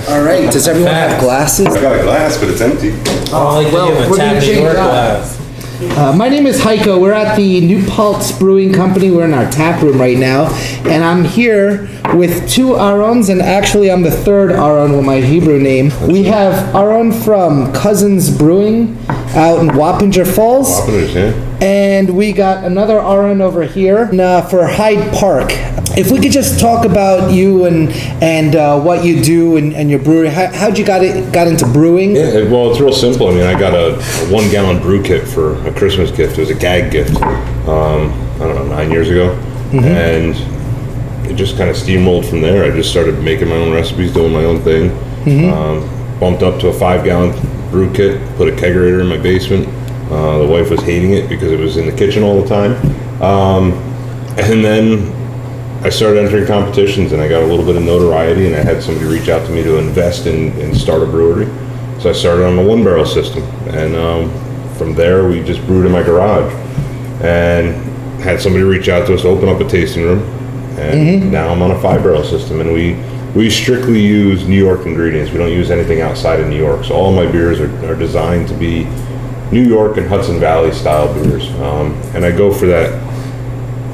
All right, does everyone have glasses? I got a glass, but it's empty. We're gonna change glass. My name is Heiko. We're at the new Paltz Brewing Company. We're in our tap room right now, and I'm here with two Arons, and actually I'm the third Aron with my Hebrew name. We have Aron from Cousins Brewing out in Wappinger Falls. Wappingers, yeah. And we got another Aron over here for Hyde Park. If we could just talk about you and what you do and your brewery. How'd you got into brewing? Yeah, well, it's real simple. I mean, I got a 1 gallon brew kit for a Christmas gift. It was a gag gift, I don't know, 9 years ago. Mm-hmm. And it just kind of steamrolled from there. I just started making my own recipes, doing my own thing. Mm-hmm. Bumped up to a 5 gallon brew kit, put a kegerator in my basement. The wife was hating it because it was in the kitchen all the time. And then I started entering competitions, and I got a little bit of notoriety, and I had somebody reach out to me to invest and start a brewery. So I started on a 1-barrel system, and from there we just brewed in my garage, and had somebody reach out to us, open up a tasting room, and now I'm on a 5-barrel system, and we strictly use New York ingredients. We don't use anything outside of New York. So all my beers are designed to be New York and Hudson Valley style beers, and I go for that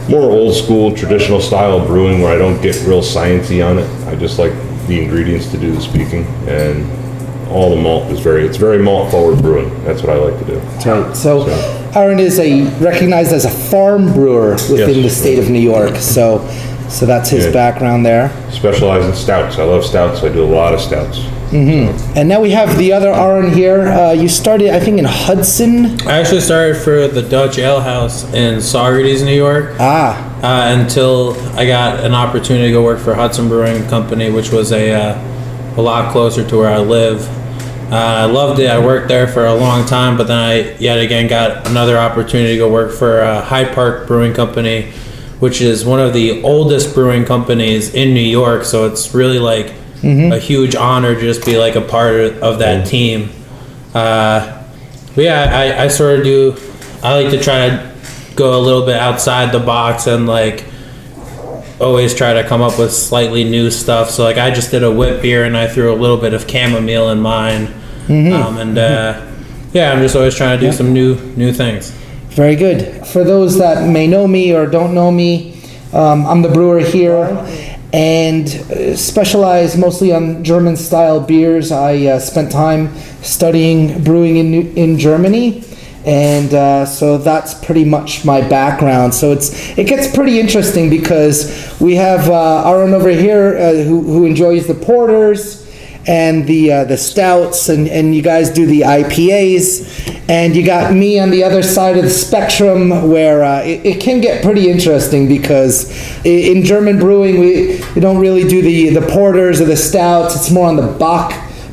more old school, traditional style brewing where I don't get real sciencey on it. I just like the ingredients to do the speaking, and all the malt is very malt forward brewing. That's what I like to do. That's right. So Aron is recognized as a farm brewer within the state of New York. So that's his background there. Specialize in stouts. I love stouts. I do a lot of stouts. Mm-hmm. And now we have the other Aron here. You started, I think, in Hudson. I actually started for the Dutch Ale House in Saugerties, New York. Until I got an opportunity to go work for Hudson Brewing Company, which was a lot closer to where I live. I loved it. I worked there for a long time, but then I yet again got another opportunity to go work for Hyde Park Brewing Company, which is one of the oldest brewing companies in New York. So it's really like a huge honor to just be like a part of that team. But yeah, I sort of do. I like to try to go a little bit outside the box and like always try to come up with slightly new stuff. So like I just did a wit beer and I threw a little bit of chamomile in mine. Yeah, I'm just always trying to do some new things. Very good. For those that may know me or don't know me, I'm the brewer here and specialize mostly on German style beers. I spent time studying brewing in Germany, and so that's pretty much my background. So it gets pretty interesting because we have Aron over here who enjoys the porters and the stouts, and you guys do the IPAs, and you got me on the other side of the spectrum where it can get pretty interesting because in German brewing we don't really do the porters or the stouts. It's more on the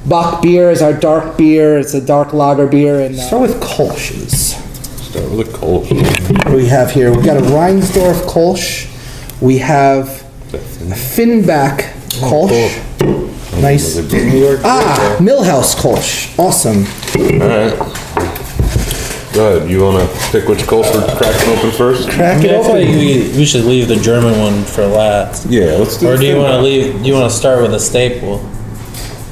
Bock beer is our dark beer. It's a dark lager beer. And start with Kölsches. Start with a Kölsch. What do we have here? We've got a Reissdorf Kölsch. We have a Finback Kölsch. Nice. Millhouse Kölsch. Awesome. All right. Go ahead. You want to pick which Kölsch we're cracking open first? I feel like we should leave the German one for last. Yeah, let's do. Or do you want to leave? Do you want to start with a staple?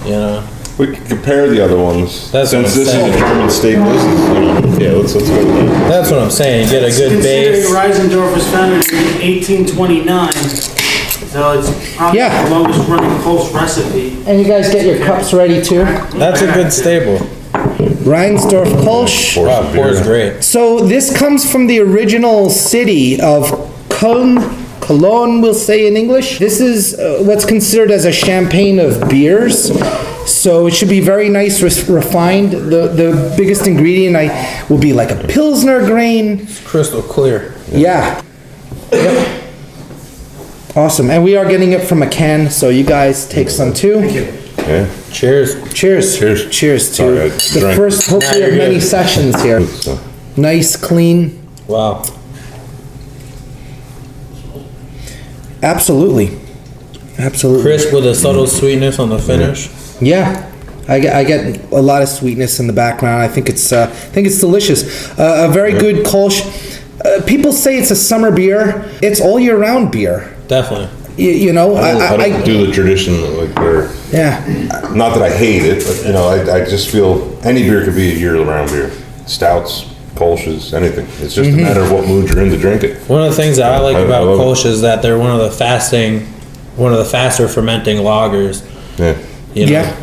You know. We can compare the other ones. That's Since this is a German staple, let's go with that. That's what I'm saying. You get a good base. Reissdorf was founded in 1829, so it's probably the longest running Kölsch recipe. And you guys get your cups ready too? That's a good staple. Reissdorf Kölsch. Wow, pours great. So this comes from the original city of Cologne, we'll say in English. This is what's considered as a champagne of beers. So it should be very nice, refined. The biggest ingredient will be like a Pilsner grain. It's crystal clear. Yeah. Yep. Awesome. And we are getting it from a can, so you guys take some too. Yeah. Cheers. Cheers. Cheers. Cheers to Sorry, I the drank. first, hopefully, Nah, of you're many good. sessions here. So, Nice, clean. Wow. Absolutely. Absolutely. Crisp with a subtle sweetness on the finish. Yeah. I get a lot of sweetness in the background. I think it's delicious. A very good Kölsch. People say it's a summer beer. It's all year round beer. Definitely. You know, I don't do the tradition like where. yeah. Not that I hate it, but you know, I just feel any beer could be a year-round beer. Stouts, Kölsches, anything. It's just a matter of what mood you're in to drink it. One of the things that I like I about love it. Kölsch is that they're one of the faster fermenting lagers. Yeah. You know? Yeah.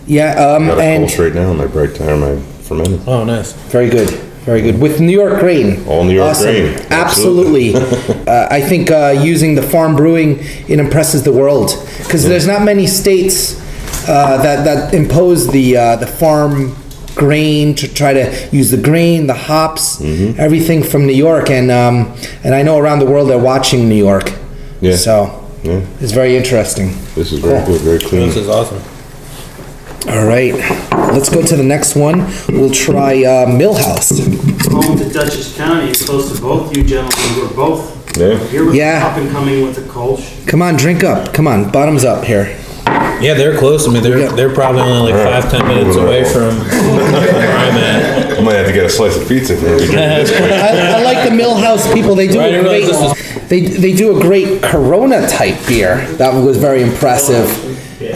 Yeah. Got a And Kölsch right now in my bright time, my fermented. Oh, nice. very good. Very good. With New York grain. All New York Awesome. grain. Absolutely. I think using the farm brewing, it impresses the world. Because there's not many states that impose the farm grain, to try to use the grain, the hops, everything from New York. And I know around the world they're watching New York. Yeah. So Yeah. it's very interesting. This is very good, very clean. This is awesome. All right. Let's go to the next one. We'll try Millhouse. Home to Dutchess County, it's close to both you gentlemen, we're both Yeah. here with Yeah. up and coming with the Kölsch. Come on, drink up. Come on, bottoms up here. Yeah, they're close to me. They're probably only like 5-10 minutes away from where I'm at. I might have to get a slice of pizza for every drink. I like the Millhouse people. They do Right, a I great. realize They do a great Corona type beer. That was very impressive.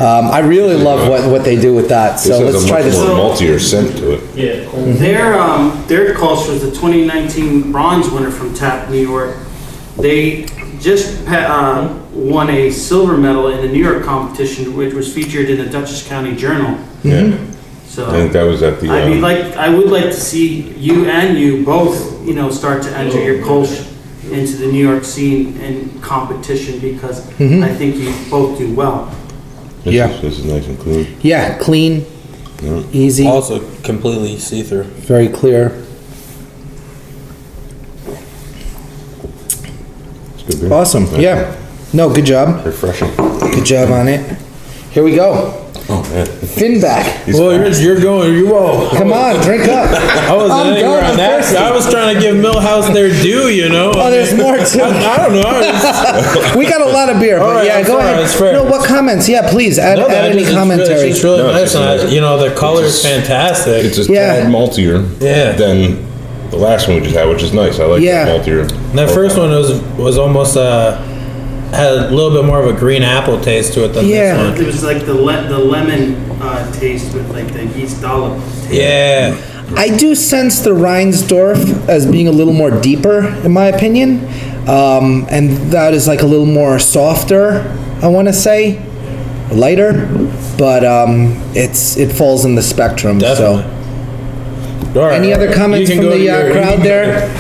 I really love what they do with that. So This let's has a try much this. more maltier scent to it. Their Kölsch was the 2019 bronze winner from TAP New York. They just won a silver medal in the New York competition, which was featured in the Dutchess County Journal. Yeah. I So think that was at the, I would like to see you both, start to enter your Kölsch into the New York scene and competition, because I think you both do well. this is nice and clean. Yeah, clean, easy, Also completely see-through. very clear. It's good beer. Awesome. Yeah. No, good job. Refreshing. Good job on it. Here we go. Oh, man. Finback. Well, you're going, whoa. Come on, drink up. I was I'm anywhere going, on I'm that. thirsty. I was trying to give Millhouse their due, Oh, there's more too. I don't know. We got a lot of beer, but right, yeah, I'm go sorry, ahead. it's fair. No, what comments? Yeah, please add any commentary. It's really No, nice. it's just And nice. the color is fantastic. It's just Yeah. tad maltier Yeah. than the last one we just had, which is nice. I like Yeah. that maltier. And that first one was almost had a little bit more of a green apple taste to it than Yeah. this one. It was like the lemon taste with like the yeast dollop. Yeah. I do sense the Reissdorf as being a little more deeper, in my opinion, and that is like a little more softer. I want to say lighter, but it falls in the spectrum. Definitely. So, All right, any all other right. comments You can from go the to your- crowd there?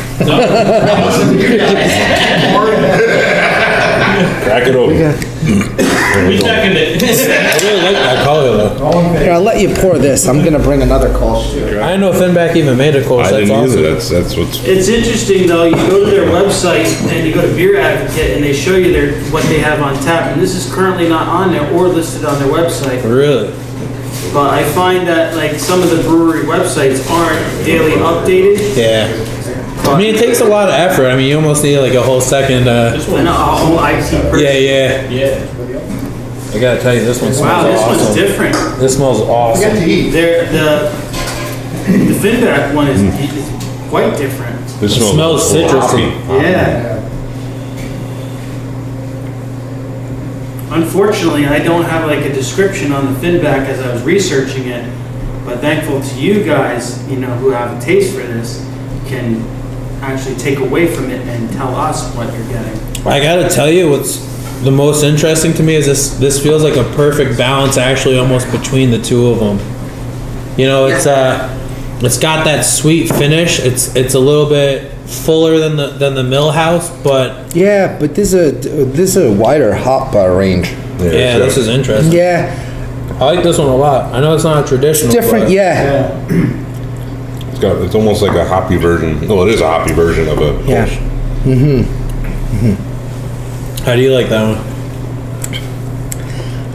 Crack it open. We second it. I really like that color though. Here, I'll let you pour this. I'm gonna bring another Kölsch. I didn't know Finback even made a Kölsch. I That's didn't awesome. either. That's what's. It's interesting though, you go to their website and you go to Beer Advocate and they show you what they have on tap, and this is currently not on there or listed on their website. Really? But I find that like some of the brewery websites aren't daily updated. Yeah. I mean, it takes a lot of effort. I mean, you almost need like a whole second. And a whole IT person. Yeah. Yeah. I gotta tell you, this one smells Wow, this awesome. one's different. This smells awesome. The Finback one is quite different. This It smells citrusy. Yeah. Unfortunately, I don't have like a description on the Finback as I was researching it, but thankful to you guys, who have a taste for this, can actually take away from it and tell us what you're getting. I gotta tell you, what's the most interesting to me is this feels like a perfect balance actually almost between the two of them. It's got that sweet finish. It's a little bit fuller than the Millhouse, but Yeah, but this is a wider hop range. yeah, this is interesting. Yeah, I like this one a lot. I know it's not a traditional. different. but- Yeah, It's almost like a hoppy version. Well, it is a hoppy version of a Yeah. Kölsch. How do you like that one?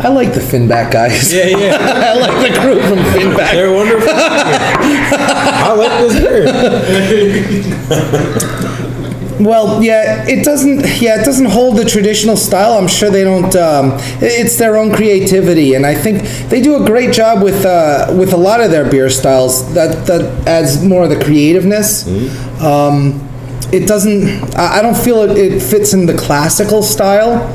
I like the Finback guys. Yeah, yeah. I like the crew from Finback. They're wonderful. I like this beer. Well, yeah, it doesn't hold the traditional style. I'm sure they don't. It's their own creativity, and I think they do a great job with a lot of their beer styles. That adds more of the creativeness. It doesn't. I don't feel it fits in the classical style.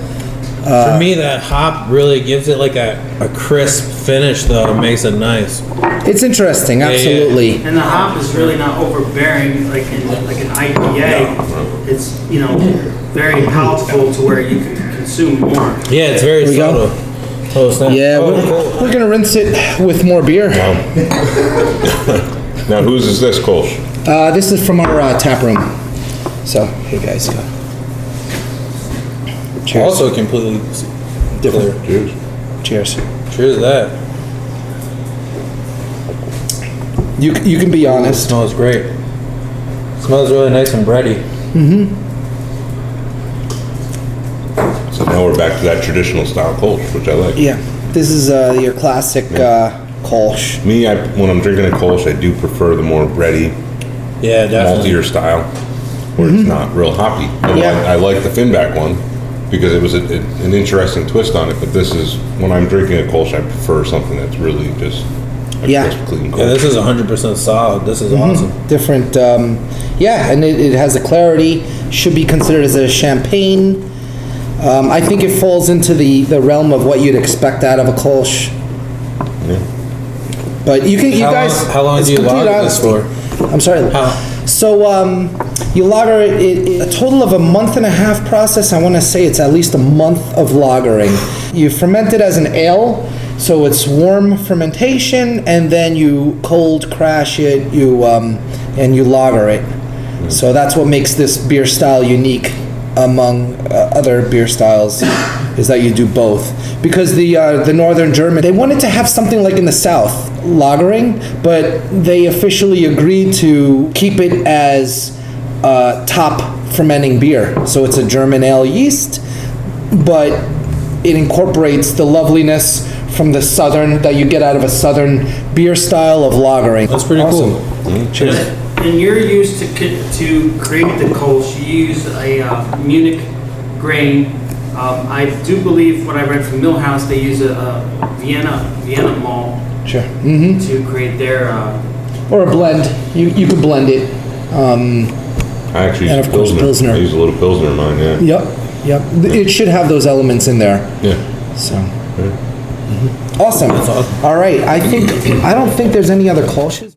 For me, that hop really gives it like a crisp finish, though. It makes it nice. It's interesting, absolutely. And the hop is really not overbearing like an IPA. It's, very palatable to where you can consume more. Yeah, it's very subtle. Oh, snap. Yeah, we're gonna rinse it with more beer. Now, whose is this, Kölsch? This is from our tap room. So, here guys go. Cheers. Also completely Different. Cheers. Cheers. Cheers to that. You can be honest. It smells great. It smells really nice and bready. So now we're back to that traditional style Kölsch, which I like. Yeah, this is your classic Kölsch. Me, when I'm drinking a Kölsch, I do prefer the more bready, Yeah, definitely. maltier style, where it's not real hoppy. Yeah. I like the Finback one because it was an interesting twist on it. But this is, when I'm drinking a Kölsch, I prefer something that's really just a crisp, clean Kölsch. Yeah, this is 100% solid. This is awesome. Different, and it has a clarity, should be considered as a champagne. I think it falls into the realm of what you'd expect out of a Kölsch. But How long do you lager this for? I'm sorry. How? So, you lager it, a total of a month and a half process. I want to say it's at least a month of lagering. You ferment it as an ale, so it's warm fermentation, and then you cold crash it, and you lager it. So that's what makes this beer style unique among other beer styles, is that you do both. Because the Northern German, they wanted to have something like in the South, lagering, but they officially agreed to keep it as top fermenting beer. So it's a German ale yeast, but it incorporates the loveliness from the southern, that you get out of a southern beer style of lagering. That's pretty cool. Cheers. And you're used to create the Kölsch, you use a Munich grain. I do believe, what I read from Millhouse, they use a Vienna malt Sure. to create their... Or a blend. You could blend it. I actually And use of course, Pilsner. I use a little Pilsner in mine, yeah. Yep. It should have those elements in there. Yeah. So. Awesome. All right. I don't think there's any other Kölsches.